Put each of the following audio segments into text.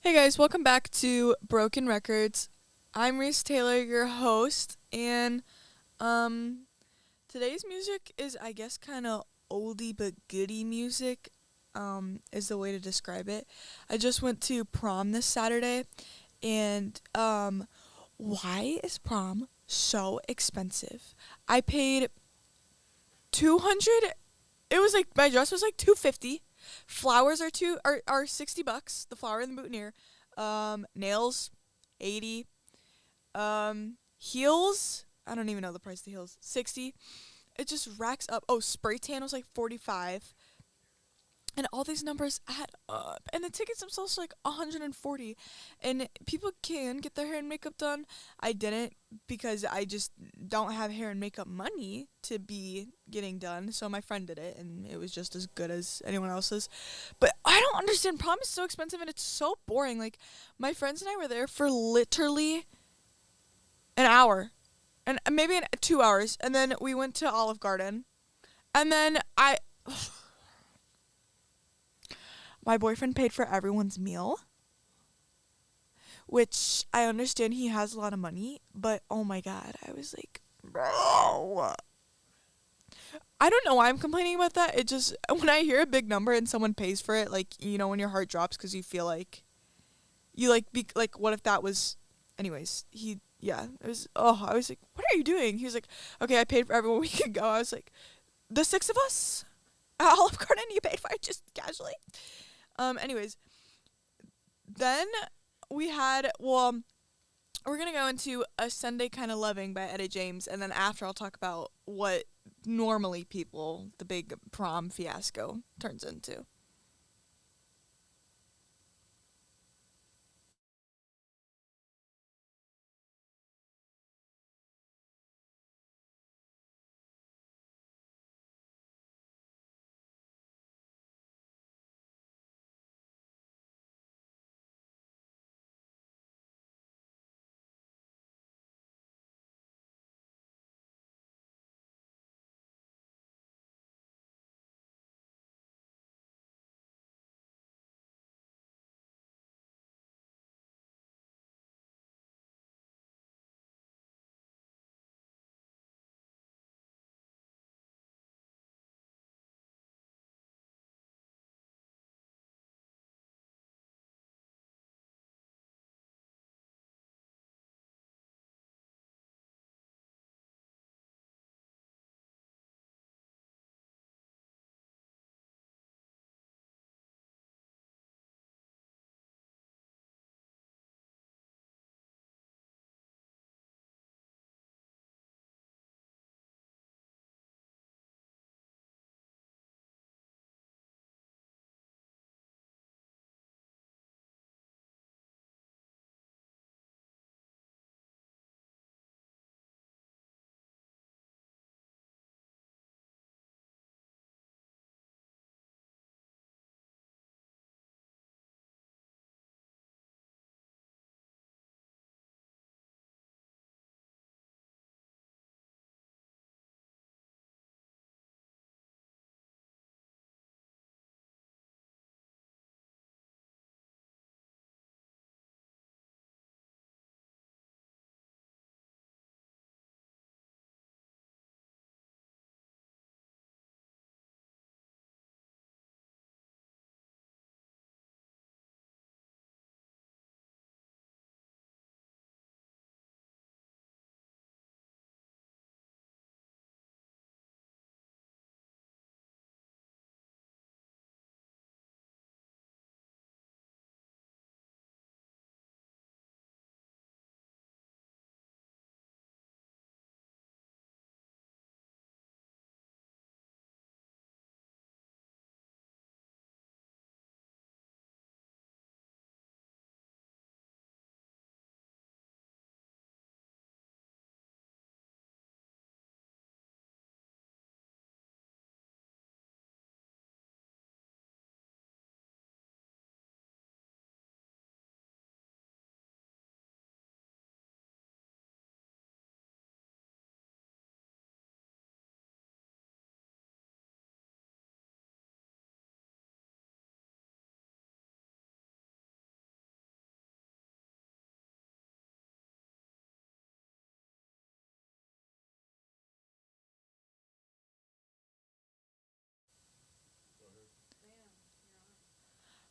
Hey guys, welcome back to Broken Records. I'm Reese Taylor, your host, and um today's music is I guess kind of oldie but goodie music is the way to describe it. I just went to prom this Saturday and why is prom so expensive? I paid 200. It was like my dress was like 250. Flowers are $60. The flower and the boutonniere. Nails, 80. Heels. I don't even know the price of the heels. 60. It just racks up. Oh, spray tan was like 45. And all these numbers add up. And the tickets themselves are like 140. And people can get their hair and makeup done. I didn't because I just don't have hair and makeup money to be getting done. So my friend did it and it was just as good as anyone else's. But I don't understand. Prom is so expensive and it's so boring. Like my friends and I were there for literally an hour and maybe 2 hours. And then we went to Olive Garden. And then my boyfriend paid for everyone's meal, which I understand he has a lot of money, but oh my god, I was like, bro. I don't know why I'm complaining about that. It just, when I hear a big number and someone pays for it, like, when your heart drops because you feel like, like, what if that was, anyways, it was, I was like, what are you doing? He was like, okay, I paid for everyone we could go. I was like, the six of us? At Olive Garden, you paid for it just casually? Anyways, then we're gonna go into A Sunday Kind of Loving by Etta James, and then after I'll talk about what normally the big prom fiasco turns into.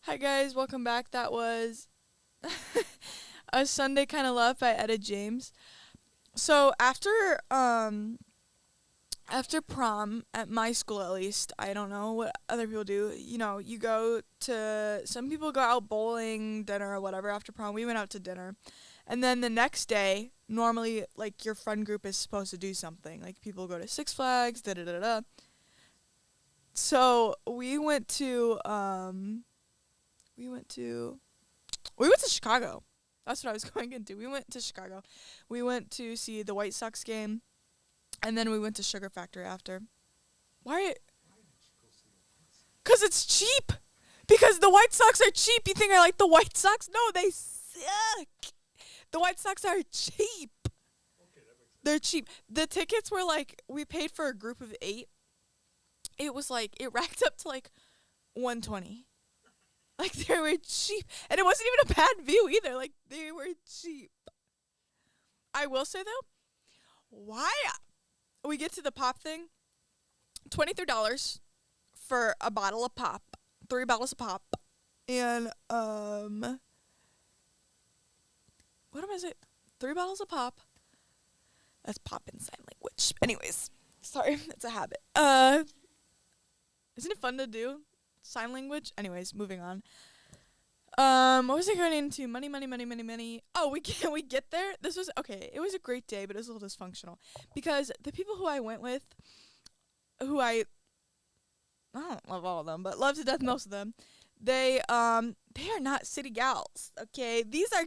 Hi guys, welcome back. That was a Sunday kind of love by Etta James. So after prom at my school at least, I don't know what other people do. You know, you go to some people go out bowling, dinner or whatever after prom. We went out to dinner. And then the next day, normally like your friend group is supposed to do something. Like people go to Six Flags, da da da da. So we went to we went to Chicago. That's what I was going into. We went to Chicago. We went to see the White Sox game, and then we went to Sugar Factory after. Why? Cause it's cheap. Because the White Sox are cheap. You think I like the White Sox? No, they suck. The White Sox are cheap. They're cheap. The tickets were like we paid for a group of 8. It was like it racked up to like 120. Like they were cheap, and it wasn't even a bad view either. Like they were cheap. I will say though, why we get to the pop thing, $23 for a bottle of pop, 3 bottles of pop, and what am I saying? 3 bottles of pop. That's pop in sign language. Anyways, sorry, it's a habit. Isn't it fun to do sign language? Anyways, moving on. What was I going into? Money, money, money, money, money. Oh, we get there. This was okay. It was a great day, but it was a little dysfunctional because the people who I went with, who I don't love all of them, but love to death most of them. They are not city gals. Okay, these are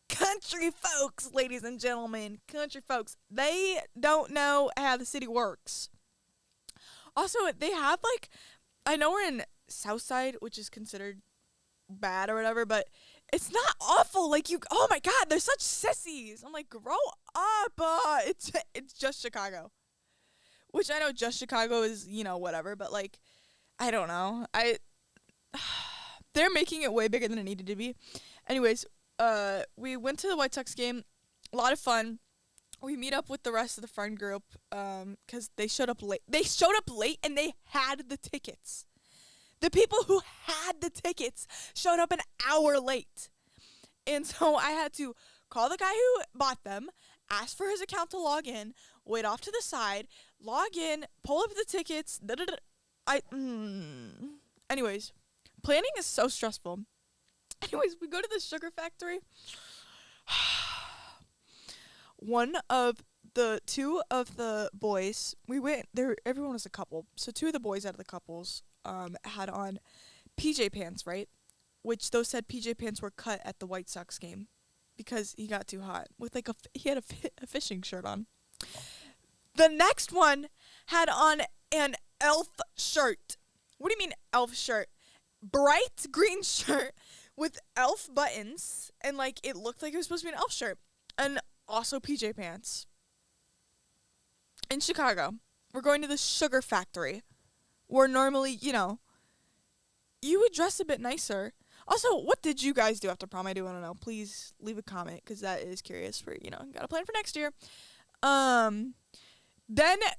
country folks, ladies and gentlemen. Country folks. They don't know how the city works. Also, they have like, I know we're in Southside, which is considered bad or whatever, but it's not awful. Like oh my God, they're such sissies. I'm like, grow up. It's just Chicago, which I know just Chicago is whatever, but like I don't know. They're making it way bigger than it needed to be. Anyways, we went to the White Sox game. A lot of fun. We meet up with the rest of the friend group, 'cause they showed up late. They showed up late and they had the tickets. The people who had the tickets showed up an hour late. And so I had to call the guy who bought them, ask for his account to log in, wait off to the side, log in, pull up the tickets. Da, da, da. Anyways, planning is so stressful. Anyways, we go to the Sugar Factory. Two of the boys, we went there. Everyone was a couple, so 2 of the boys out of the couples had on PJ pants, right? Which those said PJ pants were cut at the White Sox game because he got too hot with like he had a fishing shirt on. The next one had on an elf shirt. What do you mean elf shirt? Bright green shirt with elf buttons, and like it looked like it was supposed to be an elf shirt. And also PJ pants. In Chicago, we're going to the Sugar Factory, where normally, you would dress a bit nicer. Also, what did you guys do after prom? I do want to know. Please leave a comment, because that is curious for, gotta plan for next year. Then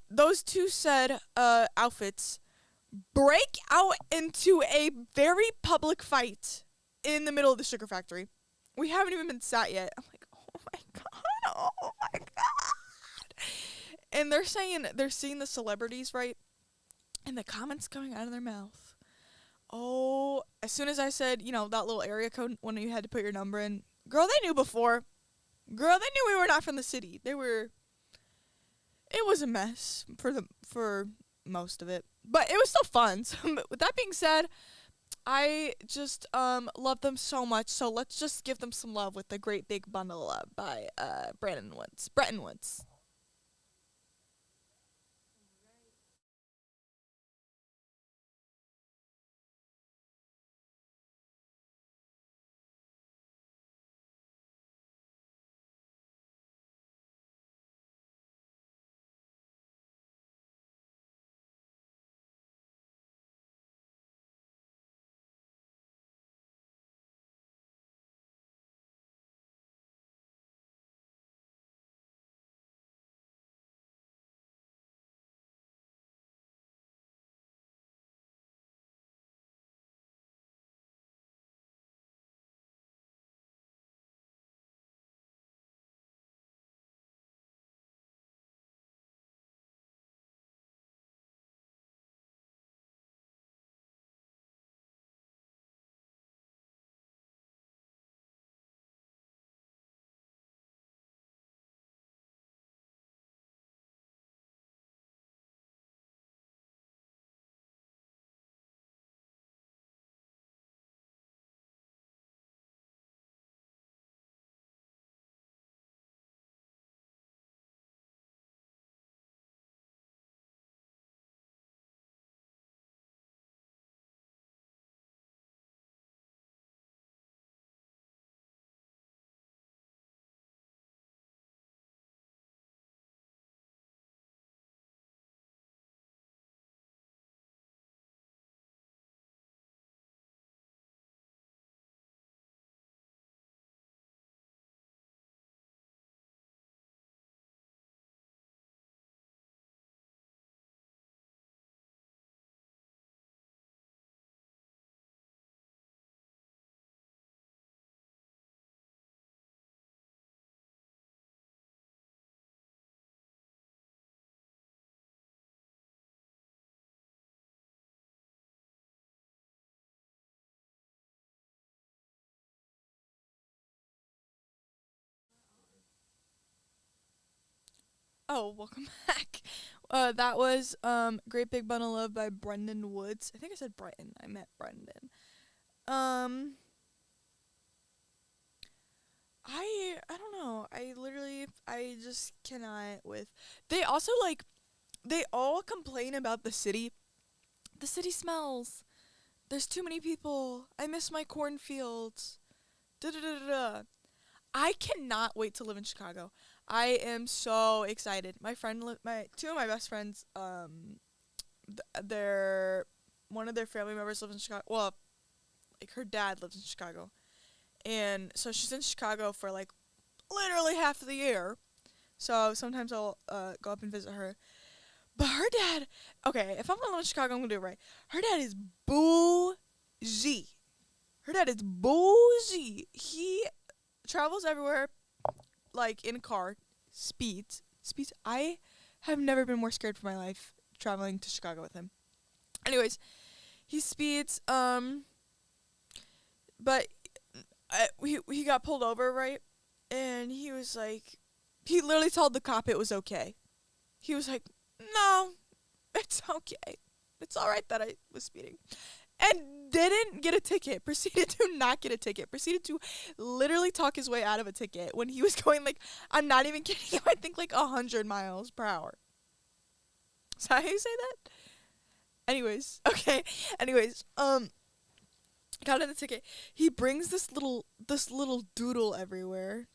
those 2 said outfits break out into a very public fight in the middle of the Sugar Factory. We haven't even been sat yet. I'm like, oh my God, oh my God. And they're seeing the celebrities, right? And the comments coming out of their mouth. Oh, as soon as I said, that little area code when you had to put your number in, girl, they knew before. Girl, they knew we were not from the city. It was a mess for most of it. But it was still fun. So with that being said, I just love them so much. So let's just give them some love with the Great Big Bundle of Love by Bretton Woods. Oh, welcome back. That was Great Big Bundle of Love by Brendan Woods. I think I said Brighton. I meant Brendan. Um, I don't know. I just cannot with. They also like they all complain about the city. The city smells. There's too many people. I miss my cornfields. Da da da da. Da. I cannot wait to live in Chicago. I am so excited. My two of my best friends, their one of their family members lives in Chicago. Well, like her dad lives in Chicago, and so she's in Chicago for like literally half of the year. So sometimes I'll go up and visit her. But her dad, okay, if I'm gonna live in Chicago, I'm gonna do it right. Her dad is bougie. Her dad is bougie. He travels everywhere, like in a car, speeds. I have never been more scared for my life traveling to Chicago with him. Anyways, he speeds. But he got pulled over, right? And he was like, he literally told the cop it was okay. He was like, no, it's okay. It's all right that I was speeding. And didn't get a ticket. Proceeded to not get a ticket. Proceeded to literally talk his way out of a ticket when he was going like, I'm not even kidding you, I think like 100 miles per hour. Is that how you say that? Anyways, okay. Anyways, got in the ticket. He brings this little doodle everywhere.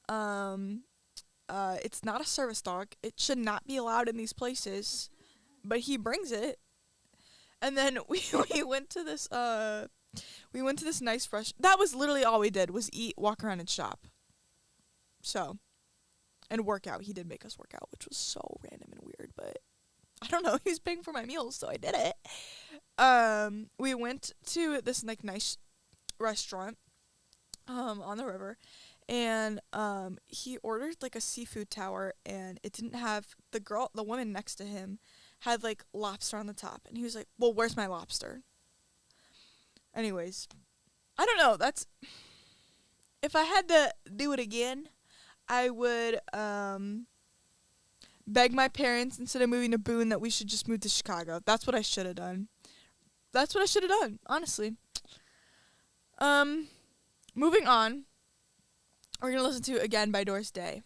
Um, it's not a service dog. It should not be allowed in these places, but he brings it. And then we went to this nice fresh. That was literally all we did was eat, walk around, and shop. So, and work out. He did make us work out, which was so random and weird, but I don't know. He was paying for my meals, so I did it. We went to this like nice restaurant on the river, and he ordered like a seafood tower, and it didn't have the woman next to him had like lobster on the top, and he was like, well, where's my lobster? Anyways, I don't know. That's if I had to do it again, I would beg my parents instead of moving to Boone that we should just move to Chicago. That's what I should have done. That's what I should have done, honestly. Um, moving on, we're gonna listen to Again by Doris Day.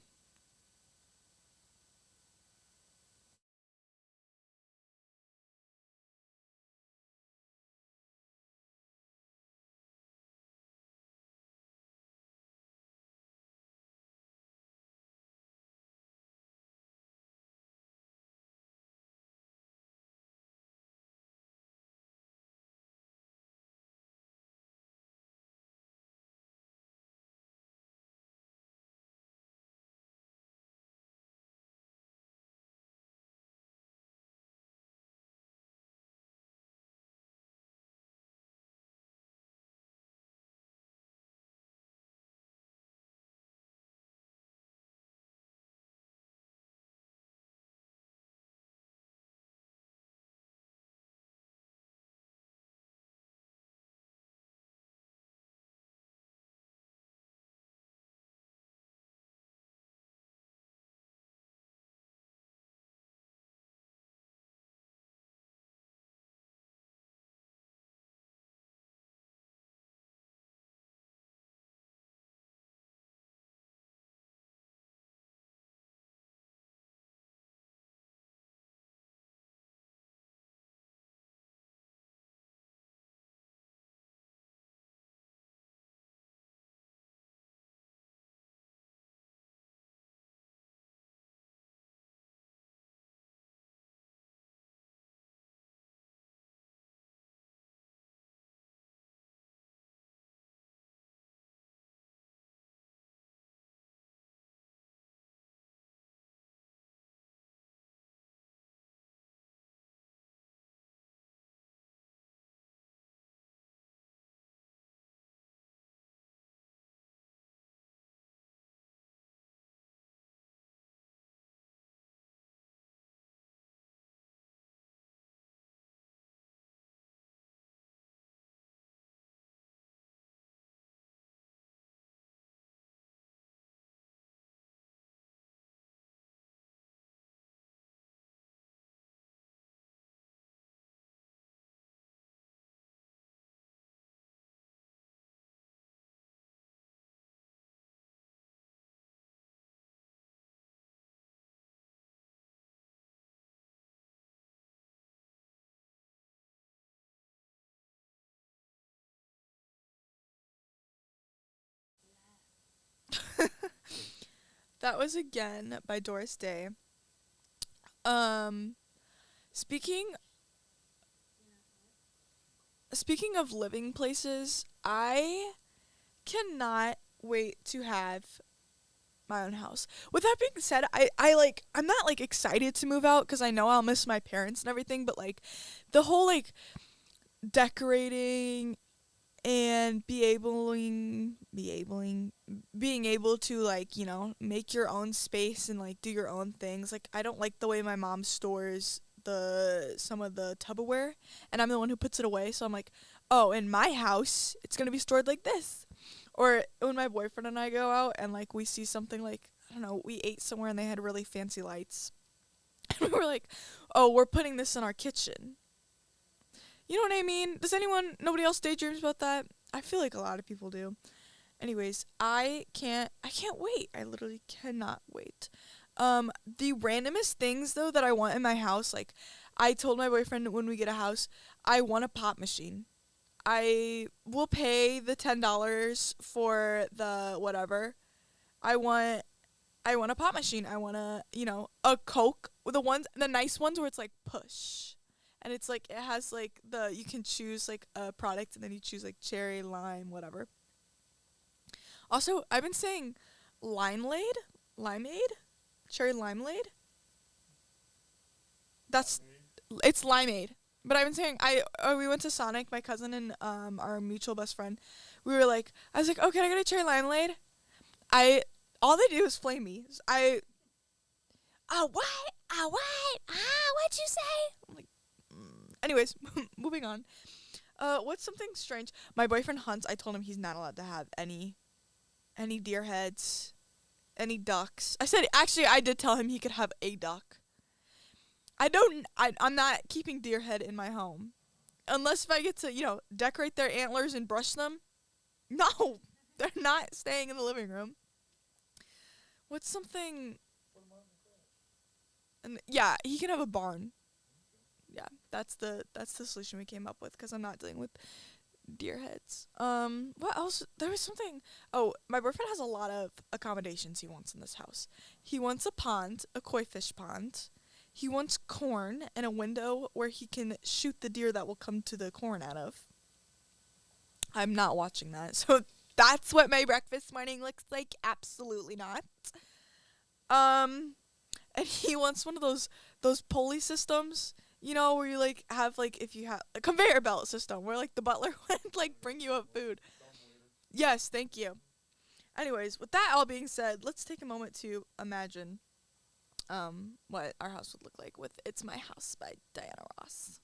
That was Again by Doris Day. Um, speaking speaking of living places, I cannot wait to have my own house. With that being said, I'm not like excited to move out because I know I'll miss my parents and everything, but like the whole like decorating and being able to like, make your own space and like do your own things. Like I don't like the way my mom stores the some of the Tupperware and I'm the one who puts it away, so I'm like, "Oh, in my house, it's going to be stored like this." Or when my boyfriend and I go out and like we see something like, I don't know, we ate somewhere and they had really fancy lights. And we were like, "Oh, we're putting this in our kitchen." You know what I mean? Nobody else daydreams about that? I feel like a lot of people do. Anyways, I can't wait. I literally cannot wait. The randomest things though that I want in my house, like I told my boyfriend when we get a house, I want a pop machine. I will pay the $10 for the whatever. I want I want a pop machine. I want a Coke with the nice ones where it's like push. And it's like it has like you can choose like a product and then you choose like cherry, lime, whatever. Also, I've been saying limeade, limeade, cherry limeade. That's it's limeade. But I've been saying we went to Sonic, my cousin and our mutual best friend. We were like, I was like, "Oh, can I get a cherry limeade?" I All they do is flame me. What? What? What'd you say? I'm like, anyways, moving on. What's something strange? My boyfriend hunts. I told him he's not allowed to have any deer heads, any ducks. I did tell him he could have a duck. I'm not keeping deer head in my home. Unless if I get to, decorate their antlers and brush them. No, they're not staying in the living room. What's something and yeah, he can have a barn. Yeah, that's the solution we came up with because I'm not dealing with deer heads. What else? There was something. Oh, my boyfriend has a lot of accommodations he wants in this house. He wants a pond, a koi fish pond. He wants corn and a window where he can shoot the deer that will come to the corn out of. I'm not watching that. So that's what my breakfast morning looks like. Absolutely not. Um, and he wants one of those pulley systems, where you like have like if you have a conveyor belt system where like the butler would like bring you up food. Yes, thank you. Anyways, with that all being said, let's take a moment to imagine what our house would look like with It's My House by Diana Ross.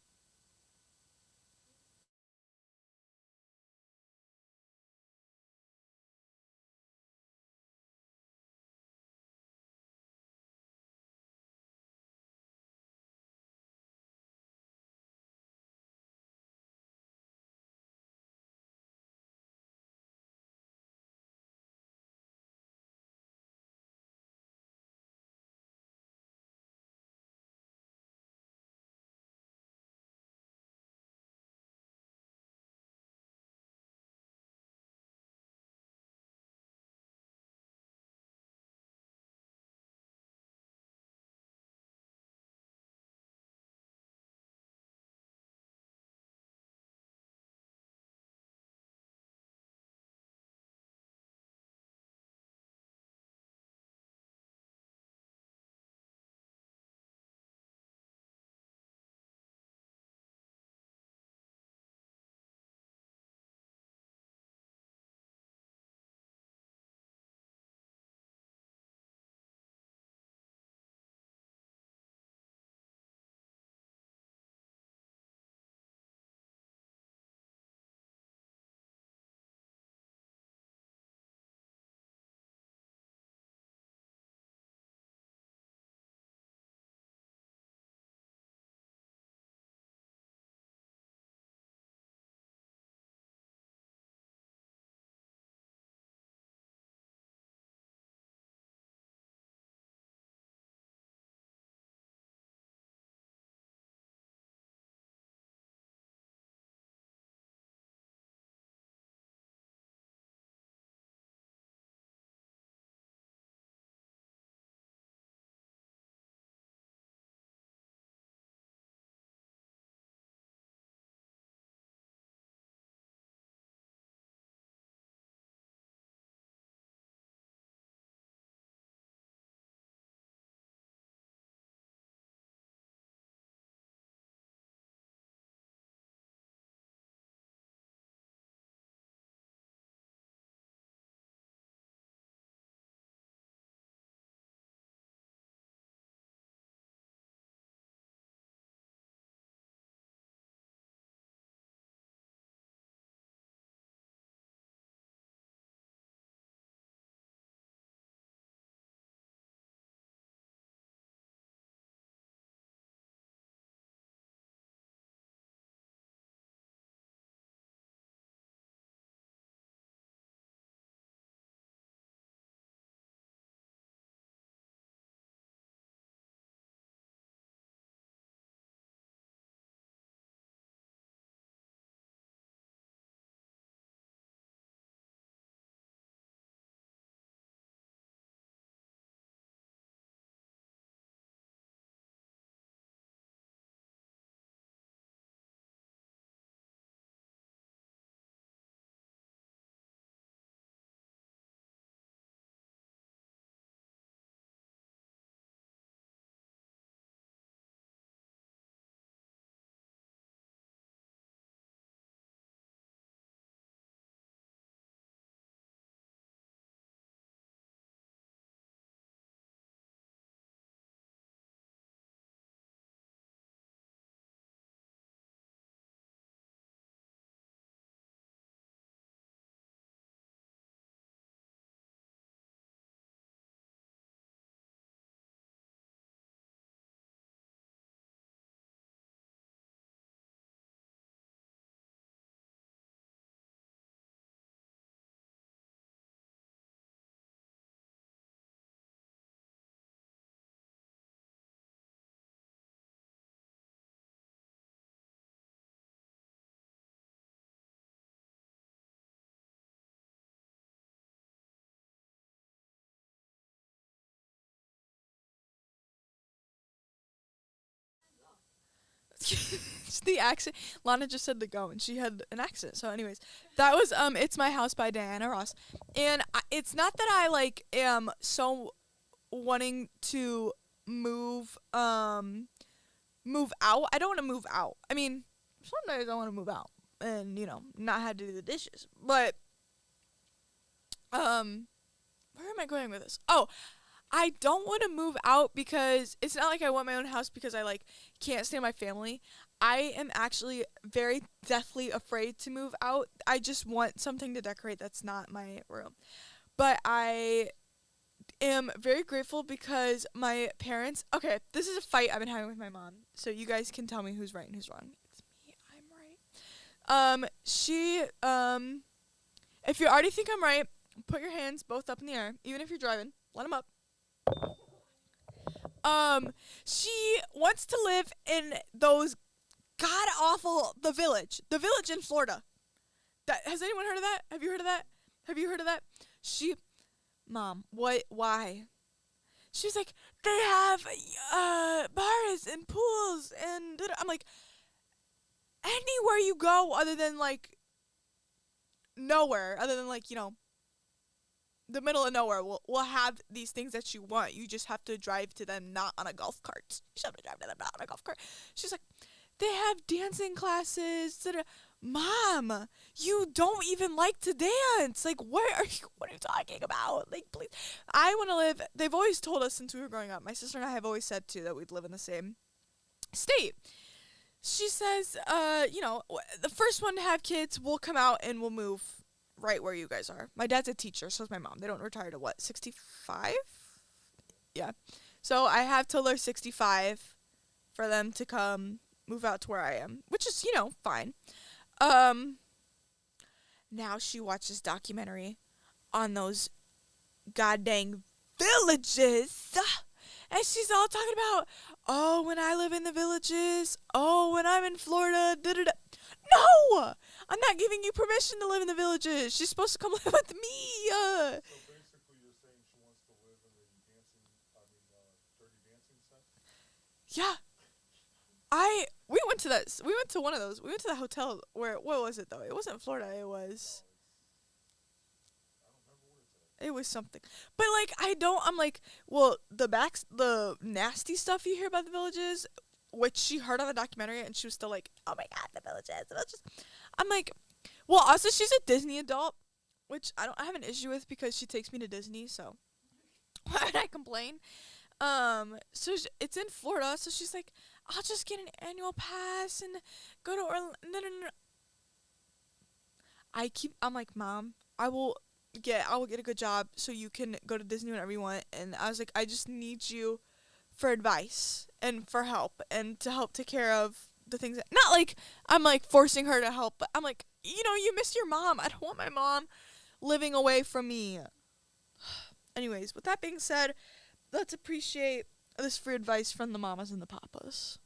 the accent. Lana just said the go, and she had an accent. So, anyways, that was "It's My House" by Diana Ross, and it's not that I like am so wanting to move move out. I don't want to move out. I mean, some days I want to move out and not have to do the dishes, but where am I going with this? Oh, I don't want to move out because it's not like I want my own house because I like can't stand my family. I am actually very deathly afraid to move out. I just want something to decorate that's not my room. But I am very grateful because my parents. Okay, this is a fight I've been having with my mom. So you guys can tell me who's right and who's wrong. It's me. I'm right. If you already think I'm right, put your hands both up in the air, even if you're driving. Let them up. She wants to live in those god awful the village in Florida. That has anyone heard of that? Have you heard of that? Have you heard of that? She, mom, what? Why? She's like, they have bars and pools and I'm like, anywhere you go other than like nowhere, other than like the middle of nowhere will have these things that you want. You just have to drive to them, not on a golf cart. You just have to drive to them, not on a golf cart. She's like, they have dancing classes. Da-da. Mom, you don't even like to dance. Like, what are you talking about? Like, please. I want to live. They've always told us since we were growing up. My sister and I have always said too that we'd live in the same state. She says, the first one to have kids will come out and we'll move right where you guys are. My dad's a teacher, so is my mom. They don't retire to what, 65? Yeah. So I have till they're 65 for them to come move out to where I am, which is, fine. Now she watches documentary on those goddamn villages. And she's all talking about, oh, when I live in the villages, oh, when I'm in Florida, da-da-da. No! I'm not giving you permission to live in the villages. She's supposed to come live with me. So basically you're saying she wants to live in dirty dancing set? Yeah. We went to one of those. We went to the hotel where, what was it though? It wasn't Florida, it was, I don't remember what it's at. it was something. But like, I'm like, well, the nasty stuff you hear about the villages, which she heard on the documentary and she was still like, oh my god, the villages. I'm like, well, also she's a Disney adult, which I have an issue with because she takes me to Disney, so why would I complain? It's in Florida, so she's like, I'll just get an annual pass and go to Orlando. No. I'm like, Mom, I will get a good job so you can go to Disney whenever you want. And I was like, I just need you for advice and for help and to help take care of the things that, not like I'm like forcing her to help, but I'm like, you miss your mom. I don't want my mom living away from me. Anyways, with that being said, let's appreciate this free advice from the mamas and the papas.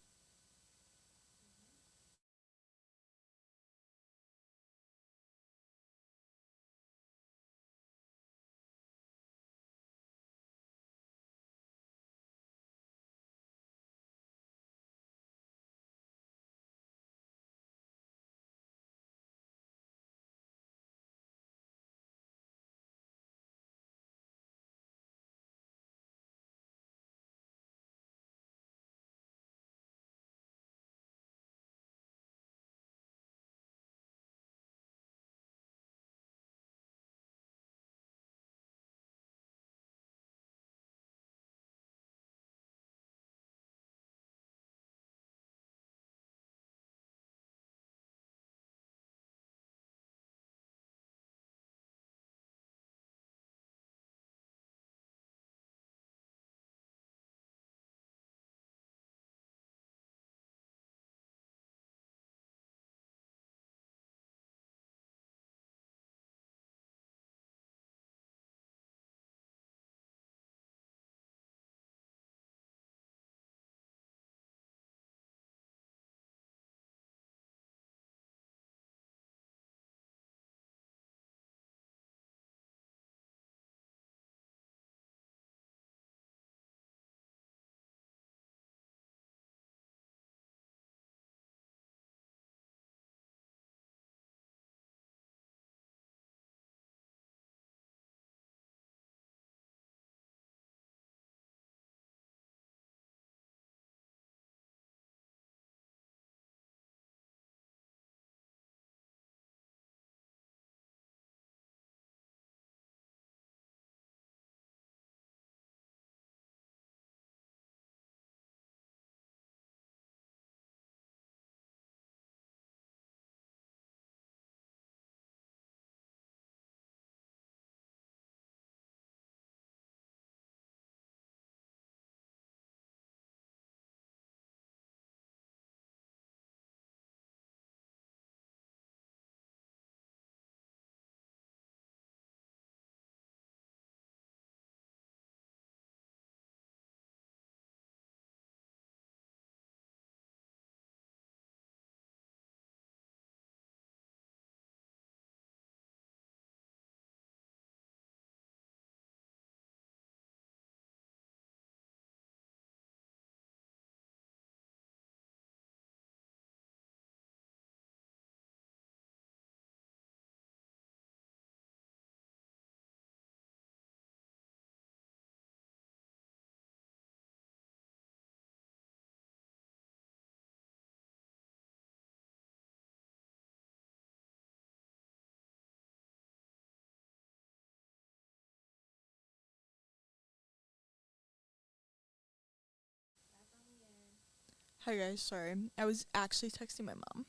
Hi guys, sorry. I was actually texting my mom.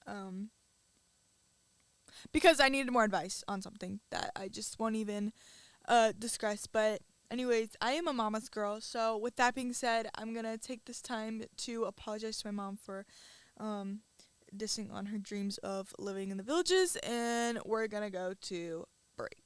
Um because I needed more advice on something that I just won't even discuss. But anyways, I am a mama's girl, so with that being said, I'm gonna take this time to apologize to my mom for um dissing on her dreams of living in the villages, and we're gonna go to break.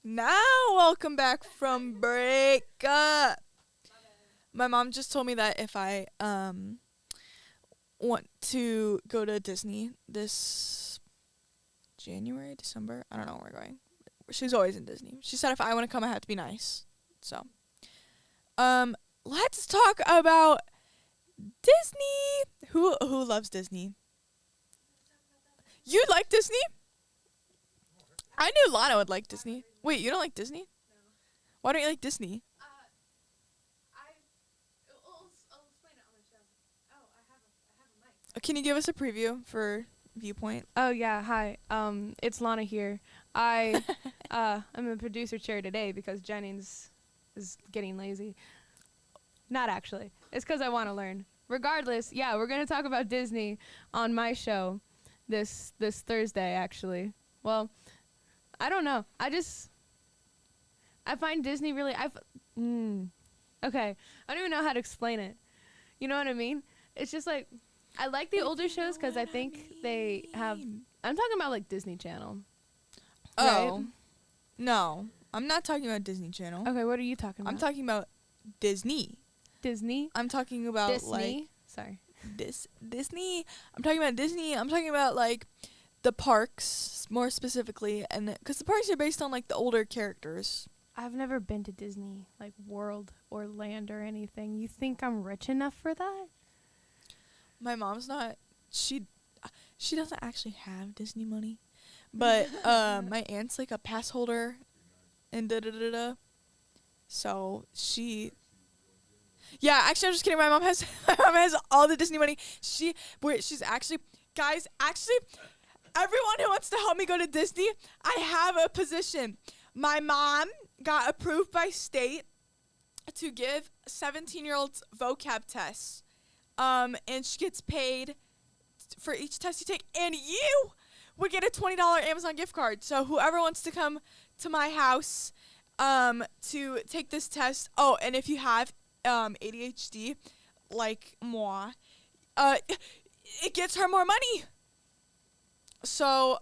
Now, welcome back from break. My mom just told me that if I want to go to Disney this January, December, I don't know where we're going. She's always in Disney. She said if I want to come, I have to be nice. So, um, let's talk about Disney. Who loves Disney? You like Disney? I knew Lana would like Disney. Wait, you don't like Disney? Why don't you like Disney? Can you give us a preview for Viewpoint? Oh yeah, hi. It's Lana here. I I'm in the producer chair today because Jennings is getting lazy. Not actually. It's because I want to learn. Regardless, yeah, we're gonna talk about Disney on my show this Thursday actually. Well, I don't know. I find Disney really okay. I don't even know how to explain it. You know what I mean? It's just like I like the older shows because I think they have. I'm talking about like Disney Channel. Oh, Right? no. I'm not talking about Disney Channel. Okay, what are you talking about? I'm talking about Disney. Disney. I'm talking about Disney. like Sorry. Disney. I'm talking about Disney. I'm talking about like the parks more specifically, and because the parks are based on like the older characters. I've never been to Disney, like World or Land or anything. You think I'm rich enough for that? My mom's not. She doesn't actually have Disney money, but my aunt's like a pass holder, and da da da da. So she. Yeah, actually, I'm just kidding. My mom has my mom has all the Disney money. She's actually, guys. Actually, everyone who wants to help me go to Disney, I have a position. My mom got approved by state to give 17-year-olds vocab tests. And she gets paid for each test you take, and you would get a $20 Amazon gift card. So whoever wants to come to my house, to take this test. Oh, and if you have ADHD, like moi, it gets her more money. So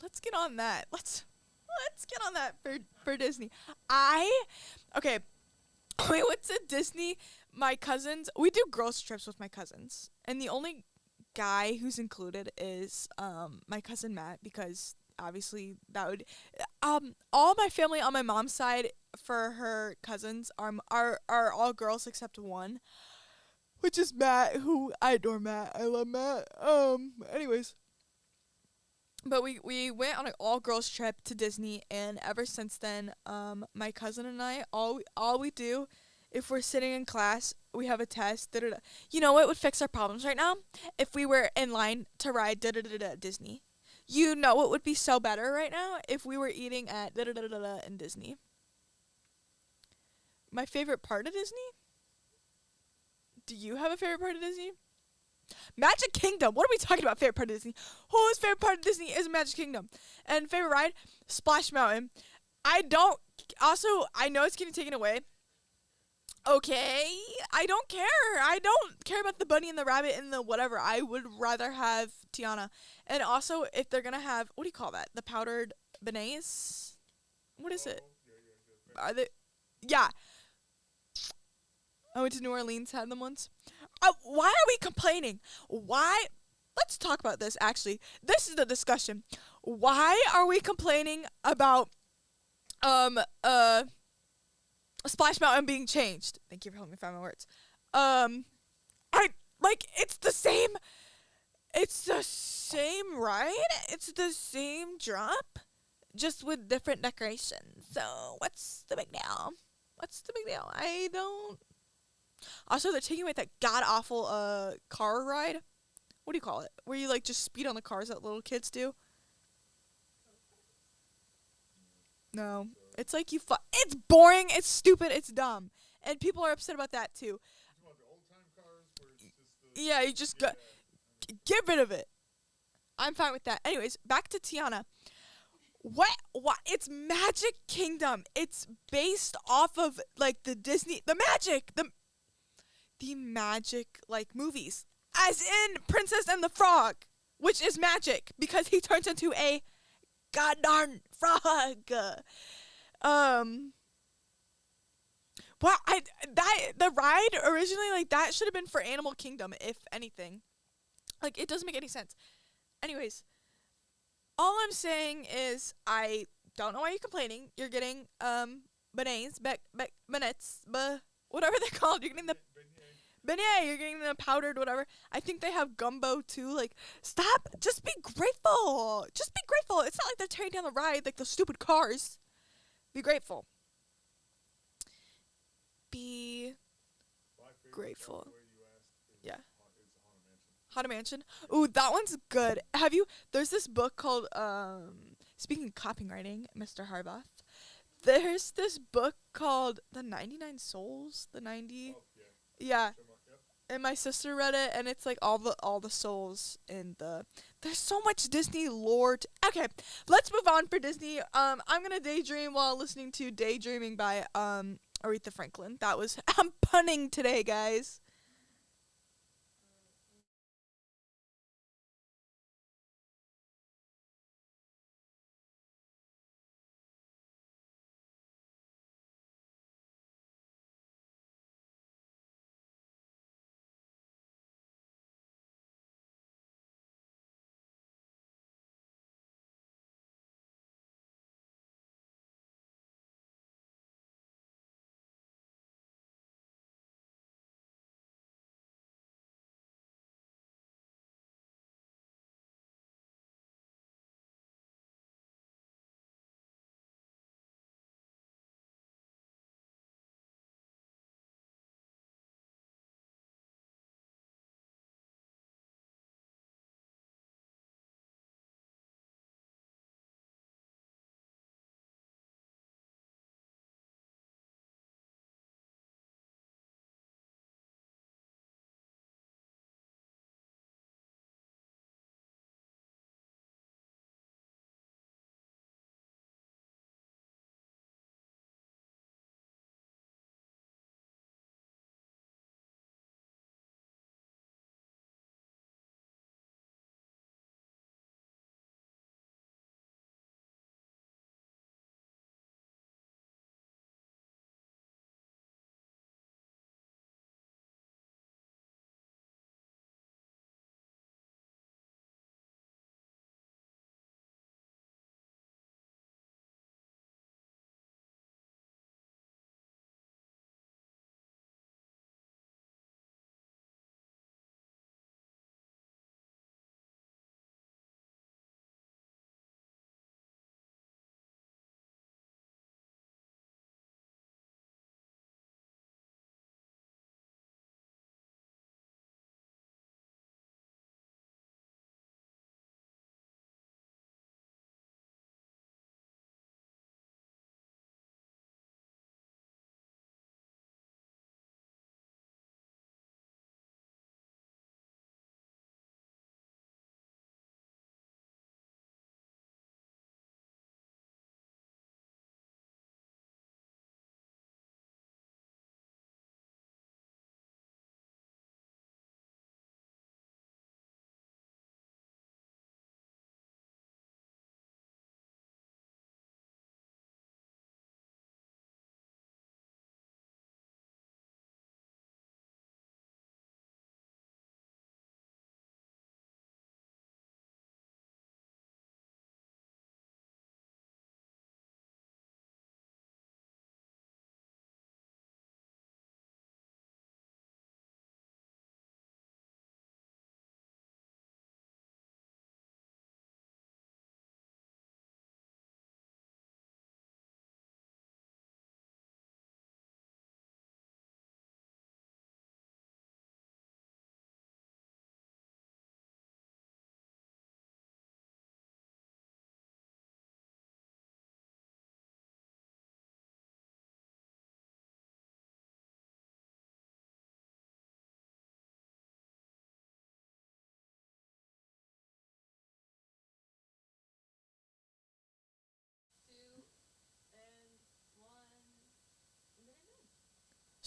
let's get on that. Let's get on that for Disney. Okay. We went to Disney. My cousins, we do girls trips with my cousins, and the only guy who's included is my cousin Matt, because obviously that would all my family on my mom's side for her cousins are all girls except one, which is Matt, who I adore Matt. I love Matt. Anyways, but we went on an all girls trip to Disney, and ever since then, my cousin and I all we do, if we're sitting in class, we have a test. Da, da, da. You know what would fix our problems right now? If we were in line to ride da, da, da, da, Disney. You know what would be so better right now? If we were eating at da, da, da, da, da, in Disney. My favorite part of Disney? Do you have a favorite part of Disney? Magic Kingdom. What are we talking about? Favorite part of Disney? Whose favorite part of Disney is Magic Kingdom? And favorite ride? Splash Mountain. I don't. Also, I know it's getting taken away. Okay, I don't care. I don't care about the bunny and the rabbit and the whatever. I would rather have Tiana. And also, if they're gonna have, what do you call that? The powdered beignets? What is it? Are they? Yeah. I went to New Orleans, had them once. Why are we complaining? Why? Let's talk about this, actually. This is the discussion. Why are we complaining about, um, uh, Splash Mountain being changed? Thank you for helping me find my words. It's the same. It's the same ride. It's the same drop, just with different decorations. So what's the big deal? What's the big deal? I don't. Also, they're taking away that god awful car ride. What do you call it? Where you like just speed on the cars that little kids do. No, it's like it's boring. It's stupid. It's dumb, and people are upset about that too. You want the old time cars where it's just the Yeah, you just got get rid of it. I'm fine with that. Anyways, back to Tiana. What? It's Magic Kingdom. It's based off of like the magic like movies, as in Princess and the Frog, which is magic because he turns into a god darn frog. Wow, the ride originally like that should have been for Animal Kingdom, if anything. Like it doesn't make any sense. Anyways, all I'm saying is I don't know why you're complaining. You're getting beignets, whatever they're called. You're getting the beignet. You're getting the powdered whatever. I think they have gumbo too. Like, stop. Just be grateful. Just be grateful. It's not like they're tearing down the ride like those stupid cars. Be grateful. Be grateful. Yeah. Haunted Mansion. Ooh, that one's good. There's this book called, speaking of copywriting, Mr. Harbath, there's this book called The 99 Souls, yeah. And my sister read it, and it's like all the souls in there's so much Disney lore. Okay, let's move on for Disney. I'm gonna daydream while listening to Daydreaming by, Aretha Franklin. I'm punning today, guys.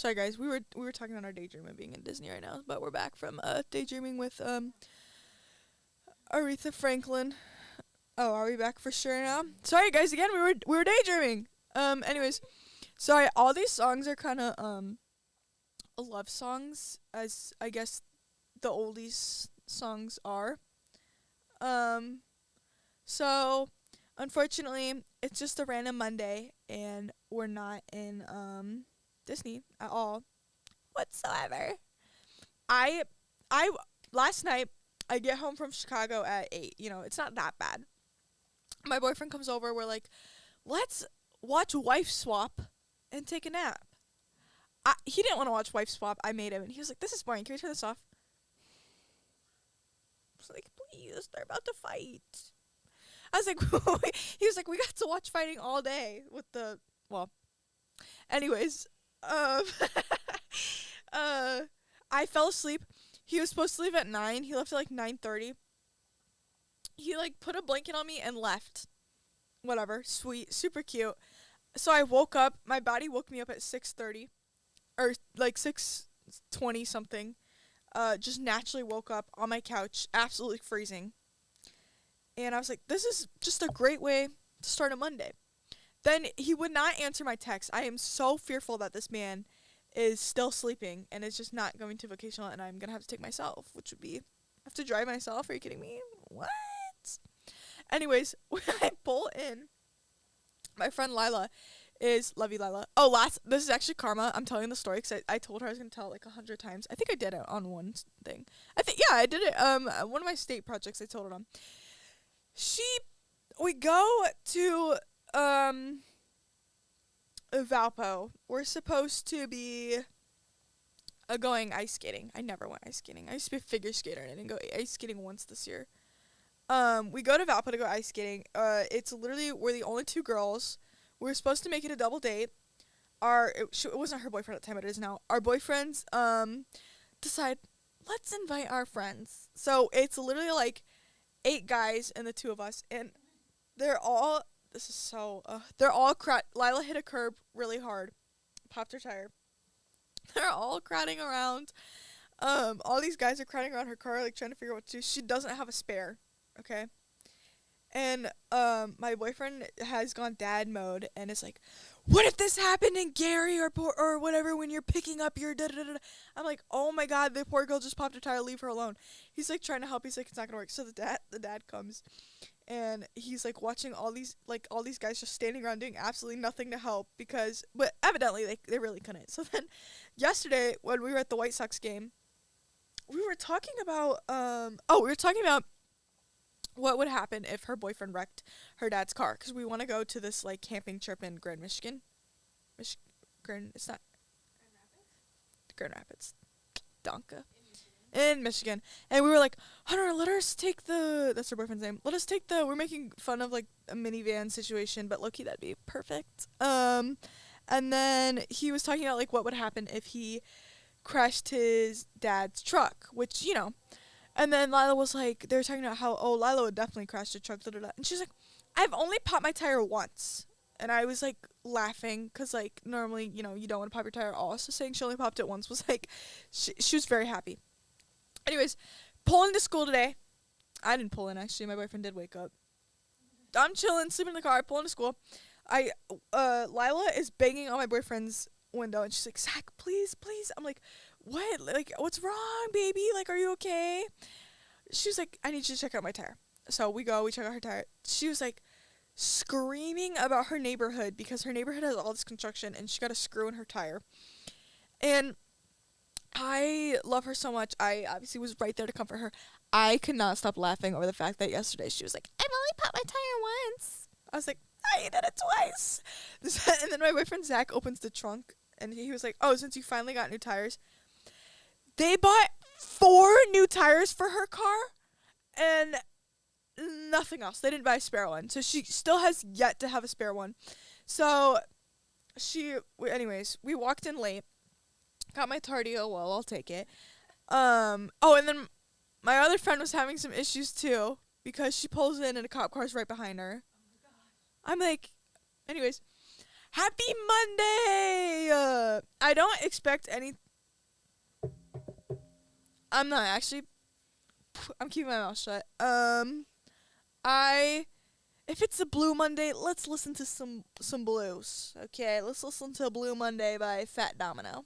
Sorry guys, we were talking about our daydream and being in Disney right now, but we're back from daydreaming with Aretha Franklin. Oh, are we back for sure now? Sorry guys, again we were daydreaming. Anyways, sorry, all these songs are kind of love songs, as I guess the oldies songs are. So unfortunately, it's just a random Monday and we're not in Disney at all whatsoever. I last night I get home from Chicago at 8. You know, it's not that bad. My boyfriend comes over, we're like, "Let's watch Wife Swap and take a nap." He didn't want to watch Wife Swap. I made him and he was like, "This is boring. Can we turn this off?" I was like, "Please, they're about to fight." I was like, he was like, "We got to watch fighting all day with the, well, anyways, I fell asleep. He was supposed to leave at 9. He left at like 9:30. He like put a blanket on me and left. Whatever, sweet, super cute. So I woke up, my body woke me up at 6:30 or like 6:20 something. Just naturally woke up on my couch, absolutely freezing. And I was like, this is just a great way to start a Monday. Then he would not answer my text. I am so fearful that this man is still sleeping and is just not going to vocational and I'm going to have to take myself, which would be, I have to drive myself. Are you kidding me? What? Anyways, when I pull in, my friend Lila is, love you Lila. Oh, this is actually karma. I'm telling the story because I told her I was going to tell it like 100 times. I think I did it on one thing. Yeah, I did it. One of my state projects I told it on. We go to Valpo. We're supposed to be going ice skating. I never went ice skating. I used to be a figure skater and I didn't go ice skating once this year. We go to Valpo to go ice skating. It's literally, we're the only two girls. We're supposed to make it a double date. It wasn't her boyfriend at the time, but it is now. Our boyfriends decide, let's invite our friends. So it's literally like 8 guys and the 2 of us, and they're all, this is so, they're all Lila hit a curb really hard, popped her tire. They're all crowding around. All these guys are crowding around her car, like trying to figure out what to do. She doesn't have a spare, okay? And my boyfriend has gone dad mode and is like, what if this happened in Gary or whatever when you're picking up your da-da-da-da? I'm like, oh my god, the poor girl just popped her tire, leave her alone. He's like trying to help, he's like, it's not gonna work. So the dad comes and he's like watching all these guys just standing around doing absolutely nothing to help but evidently they really couldn't. So then yesterday when we were at the White Sox game, we were talking about what would happen if her boyfriend wrecked her dad's car, because we want to go to this like camping trip in Grand Michigan. It's not Grand Rapids. Donka. In Michigan. And we were like, Hunter, that's her boyfriend's name. We're making fun of like a minivan situation, but low-key that'd be perfect. And then he was talking about like what would happen if he crashed his dad's truck, which, you know. And then Lila was like, they were talking about how, Lila would definitely crash the truck, da-da-da. And she's like, I've only popped my tire once. And I was like laughing because like normally, you know, you don't want to pop your tire at all. So saying she only popped it once was like, she was very happy. Anyways, pulling to school today. I didn't pull in, actually. My boyfriend did wake up. I'm chilling, sleeping in the car, pulling to school. Lila is banging on my boyfriend's window and she's like, Zach, please. I'm like, what? Like, what's wrong, baby? Like, are you okay? She was like, I need you to check out my tire. So we check out her tire. She was like screaming about her neighborhood because her neighborhood has all this construction and she got a screw in her tire. And I love her so much. I obviously was right there to comfort her. I could not stop laughing over the fact that yesterday she was like, I've only popped my tire once. I was like, I did it twice. And then my boyfriend Zach opens the trunk and he was like, oh, since you finally got new tires. They bought 4 new tires for her car and nothing else. They didn't buy a spare one. So she still has yet to have a spare one. So anyways, we walked in late. Got my Tardio. Well, I'll take it. And then my other friend was having some issues too because she pulls in and a cop car's right behind her. I'm like, anyways, Happy Monday! I don't expect any. I'm not actually. I'm keeping my mouth shut. If it's a Blue Monday, let's listen to some blues. Okay, let's listen to Blue Monday by Fat Domino.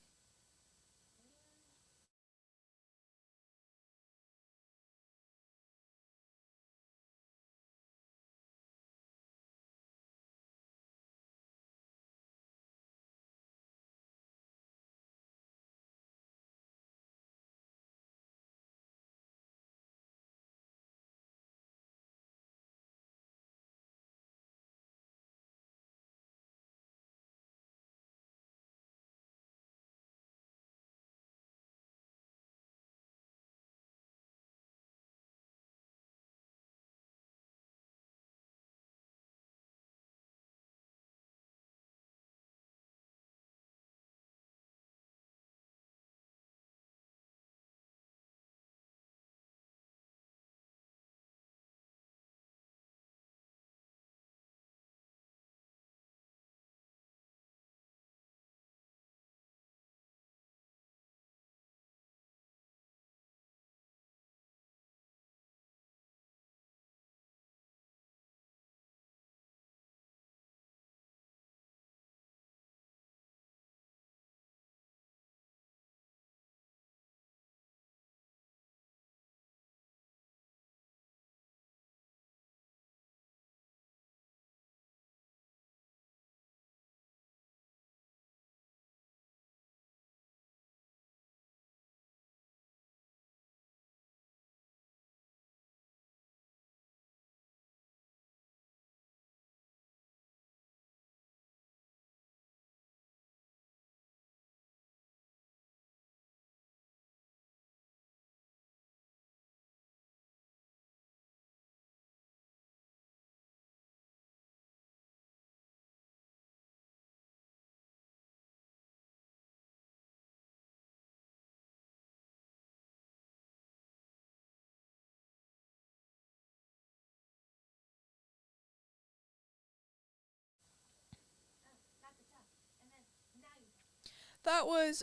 That was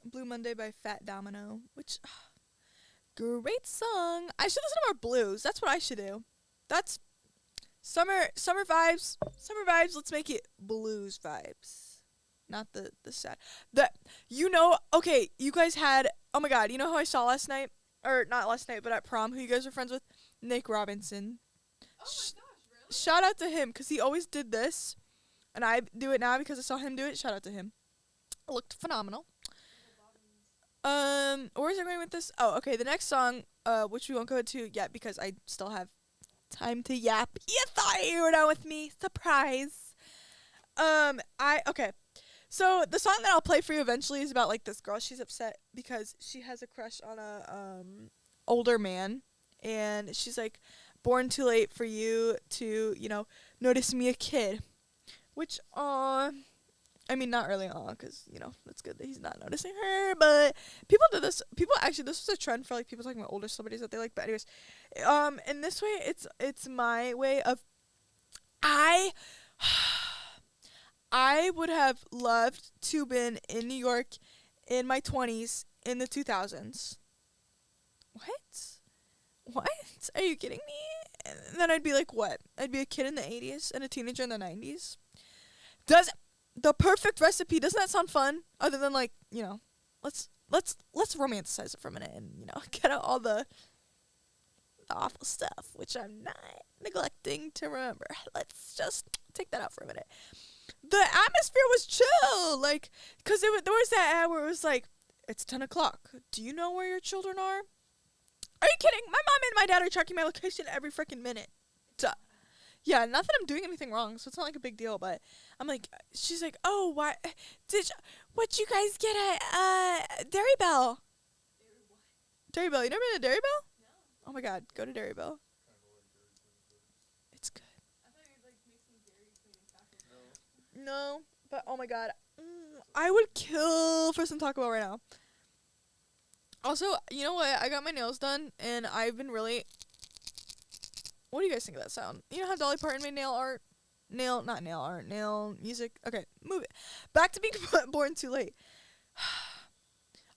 Blue Monday by Fat Domino, which great song. I should listen to more blues. That's what I should do. That's summer vibes. Summer vibes. Let's make it blues vibes. Not the sad. Okay, you guys had, oh my god, you know who I saw last night? Or not last night, but at prom, who you guys were friends with? Nick Robinson. Oh my gosh, really? Shout out to him cuz he always did this and I do it now because I saw him do it. Shout out to him. It looked phenomenal. Where's it going with this? Oh, okay. The next song, which we won't go to yet because I still have time to yap. You thought you were done with me. Surprise. Okay. So the song that I'll play for you eventually is about like this girl. She's upset because she has a crush on a older man, and she's like, born too late for you to notice me a kid, which I mean, not really because, that's good that he's not noticing her, but people do this. This was a trend for, like, people talking about older celebrities that they like, but anyways, in this way, it's my way of, I would have loved to been in New York in my 20s in the 2000s. What? Are you kidding me? And then I'd be like, what? I'd be a kid in the 80s and a teenager in the 90s? The perfect recipe, doesn't that sound fun? Other than like, let's romanticize it for a minute and, get out all the awful stuff, which I'm not neglecting to remember. Let's just take that out for a minute. The atmosphere was chill, like, because there was that ad where it was like, it's 10 o'clock. Do you know where your children are? Are you kidding? My mom and my dad are tracking my location every freaking minute. Duh. Yeah, not that I'm doing anything wrong, so it's not like a big deal, but I'm like, she's like, oh, what'd you guys get at, Dairy Bell? Dairy Bell, you never been to Dairy Bell? No. Oh my god, go to Dairy Bell. It's good. I thought you were like mixing Dairy Queen and Taco Bell. No, but oh my god, I would kill for some Taco Bell right now. Also, you know what? I got my nails done, and I've been really... What do you guys think of that sound? You know how Dolly Parton made nail art? not nail art, nail music. Okay, move it. Back to being born too late.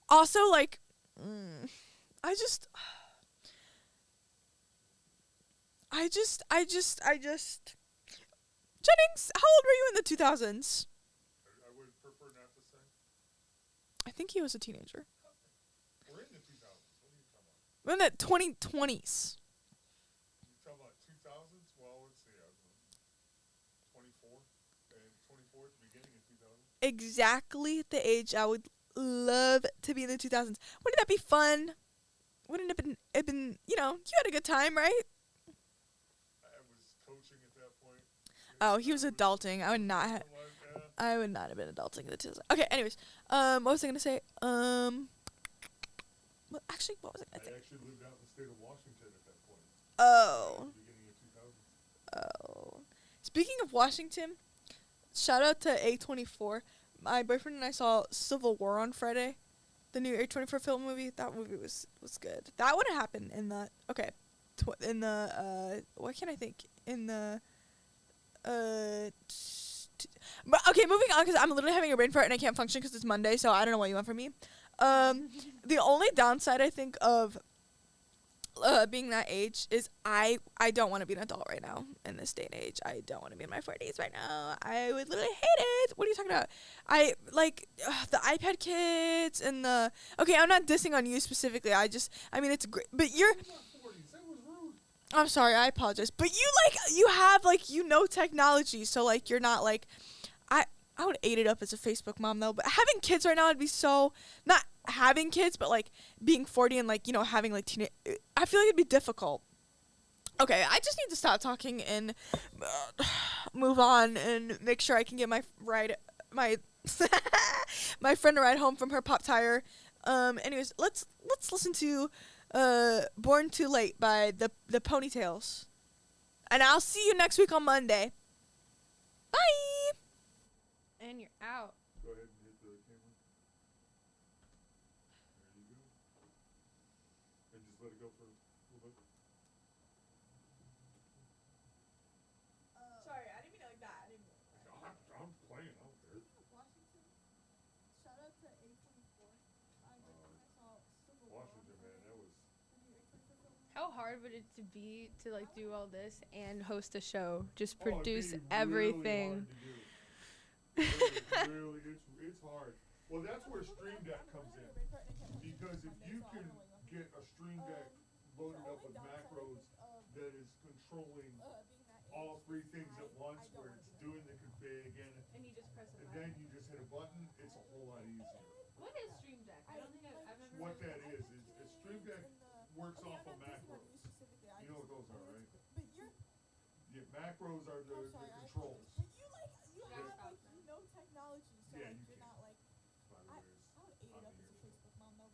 Also, like, I just, Jennings, how old were you in the 2000s? I would prefer not to say. I think he was a teenager. We're in the 2000s. What are you talking about? We're in the 2020s. You talking about 2000s? Well, let's see. I was 24. And 24 at the beginning of 2000. Exactly the age I would love to be in the 2000s. Wouldn't that be fun? Wouldn't it been, you had a good time, right? I was coaching at that point. Oh, he was adulting. I would not have. Something like that. I would not have been adulting in the 2000s. Okay, anyways. What was I gonna say? Well, actually, what was I gonna say? I actually lived out in the state of Washington at that point. Oh. At the beginning of 2000s. Oh. Speaking of Washington, shout out to A24. My boyfriend and I saw Civil War on Friday. The new A24 film movie. That movie was good. That wouldn't happen in the what can I think? In the but okay, moving on because I'm literally having a brain fart and I can't function because it's Monday, so I don't know what you want from me. The only downside I think of being that age is I don't want to be an adult right now in this day and age. I don't want to be in my 40s right now. I would literally hate it. What are you talking about? I like the iPad kids and the okay. I'm not dissing on you specifically. I mean it's great, but you're. I'm not 40s. That was rude. I'm sorry. I apologize, but you have technology, so like you're not like I would eat it up as a Facebook mom though. But having kids right now would be so not having kids, but like being 40 and like having like teenage. I feel like it'd be difficult. Okay, I just need to stop talking and move on and make sure I can get my my friend a ride home from her pop tire. Anyways, let's listen to "Born Too Late" by the Ponytails, and I'll see you next week on Monday. Bye. And you're out. Go ahead and hit the camera. There you go. And just let it go for a little bit. Sorry, I didn't mean it like that. I didn't mean it like that. I'm playing. I don't care. Washington, shout out to A24. Washington, man, that was. How hard would it to be to like do all this and host a show? Just Oh, it'd produce be everything. Really, it's hard. Well, that's where Stream Deck comes in. Because if you can get a Stream Deck loaded up with macros that is controlling all three things at once, where it's doing the config And you just press and then you just hit a button, it's a whole lot easier. What is Stream Deck? I don't think I've never. What that is Stream Deck works off of macros. You know what those are, right? Yeah, macros are the controls.